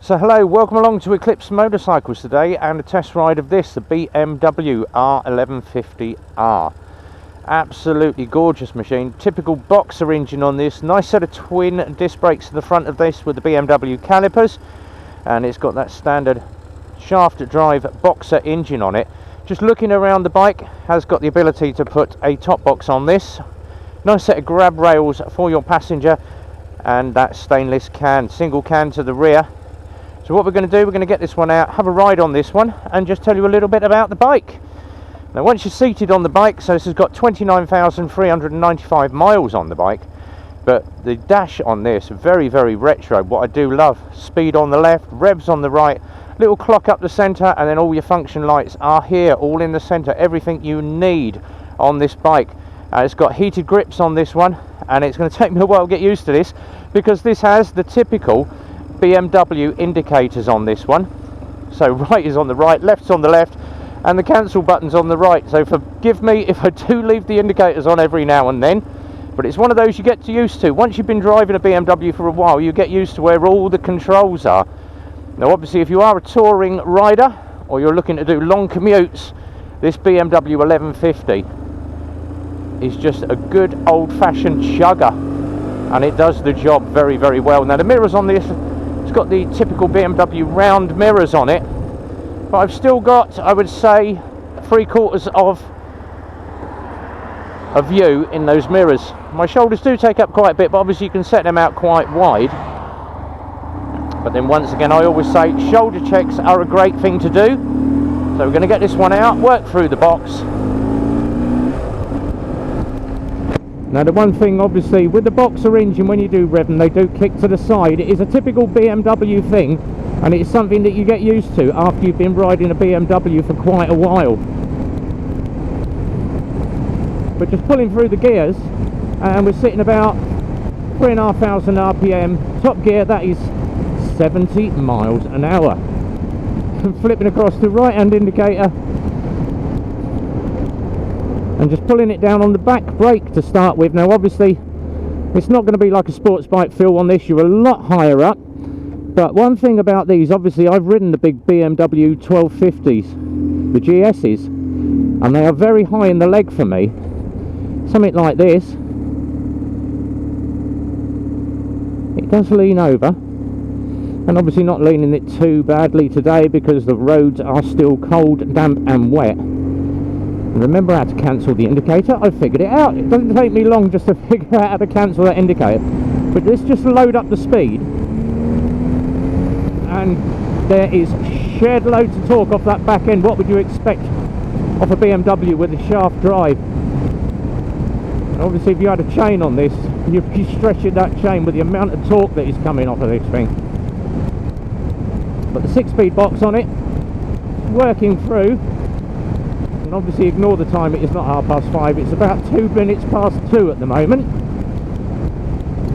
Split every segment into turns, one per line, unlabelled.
So hello, welcome along to Eclipse Motorcycles today and a test ride of this, the BMW 1150R. Absolutely gorgeous machine, typical boxer engine on this, nice set of twin disc brakes to the front of this with the BMW calipers, and it's got that standard shaft drive boxer engine on it. Just looking around, the bike has got the ability to put a top box on this, nice set of grab rails for your passenger, and that stainless can, single can to the rear. So what we're going to do, we're going to get this one out, have a ride on this one, and just tell you a little bit about the bike. Now once you're seated on the bike, so this has got 29,395 miles on the bike, but the dash on this, very, very retro. What I do love, speed on the left, revs on the right, little clock up the centre, and then all your function lights are here, all in the centre, everything you need on this bike. It's got heated grips on this one, and it's going to take me a while to get used to this, because this has the typical BMW indicators on this one. So right is on the right, left's on the left, and the cancel button's on the right. So forgive me if I do leave the indicators on every now and then, but it's one of those you get used to. Once you've been driving a BMW for a while, you get used to where all the controls are. Now obviously if you are a touring rider or you're looking to do long commutes, this BMW 1150 is just a good old-fashioned chugger, and it does the job very, very well. Now the mirrors on this, it's got the typical BMW round mirrors on it, but I've still got, I would say, 3/4 of a view in those mirrors. My shoulders do take up quite a bit, but obviously you can set them out quite wide. But then once again, I always say shoulder checks are a great thing to do. So we're going to get this one out, work through the box. Now the one thing obviously with the boxer engine, when you do rev them, they do kick to the side. It is a typical BMW thing, and it's something that you get used to after you've been riding a BMW for quite a while. But just pulling through the gears, and we're sitting about 3,500 RPM, top gear, that is 70 miles an hour. And flipping across the right hand indicator, and just pulling it down on the back brake to start with. Now obviously it's not going to be like a sports bike feel on this, you're a lot higher up, but one thing about these, obviously I've ridden the big BMW 1250s, the GS's, and they are very high in the leg for me. Something like this, it does lean over, and obviously not leaning it too badly today because the roads are still cold, damp and wet. Remember how to cancel the indicator? I figured it out. It doesn't take me long just to figure out how to cancel that indicator. But let's just load up the speed. And there is shed loads of torque off that back end. What would you expect off a BMW with a shaft drive? And obviously if you had a chain on this, you'd be stretching that chain with the amount of torque that is coming off of this thing. But the 6-speed box on it, working through. And obviously ignore the time, it is not 5:30, it's about 2 minutes past 2 at the moment,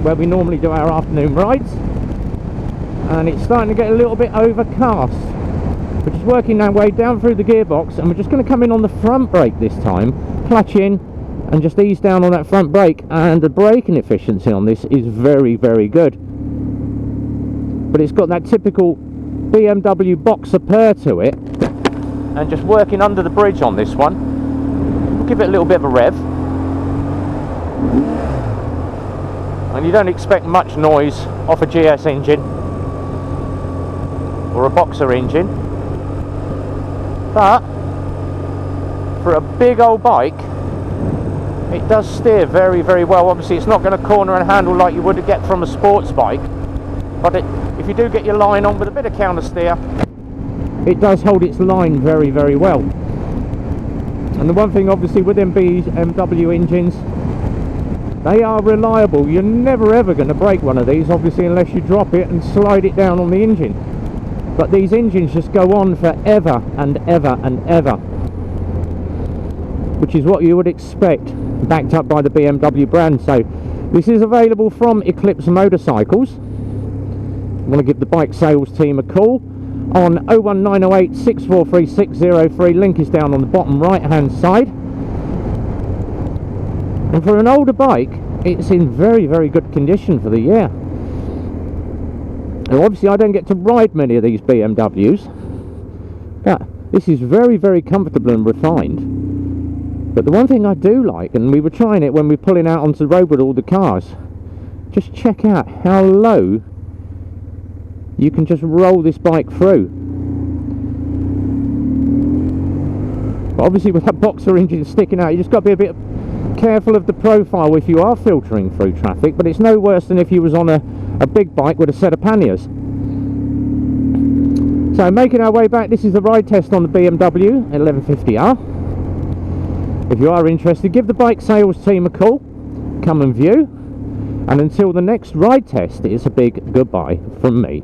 where we normally do our afternoon rides, and it's starting to get a little bit overcast. We're just working our way down through the gearbox, and we're just going to come in on the front brake this time, clutch in and just ease down on that front brake, and the braking efficiency on this is very, very good. But it's got that typical BMW boxer purr to it. And just working under the bridge on this one, we'll give it a little bit of a rev, and you don't expect much noise off a GS engine or a boxer engine, but for a big old bike it does steer very, very well. Obviously it's not going to corner and handle like you would get from a sports bike, but if you do get your line on with a bit of counter steer, it does hold its line very, very well. And the one thing obviously with them BMW engines, they are reliable. You're never ever going to break one of these, obviously, unless you drop it and slide it down on the engine. But these engines just go on forever and ever and ever, which is what you would expect, backed up by the BMW brand. So this is available from Eclipse Motorcycles. I want to give the bike sales team a call on 01908 643 603. Link is down on the bottom right hand side. And for an older bike, it's in very, very good condition for the year. Now obviously I don't get to ride many of these BMWs, but this is very, very comfortable and refined. But the one thing I do like, and we were trying it when we were pulling out onto the road with all the cars, just check out how low you can just roll this bike through. But obviously with that boxer engine sticking out, you just got to be a bit careful of the profile if you are filtering through traffic, but it's no worse than if you was on a big bike with a set of panniers. So making our way back, this is the ride test on the BMW 1150R. If you are interested, give the bike sales team a call, come and view, and until the next ride test, it's a big goodbye from me.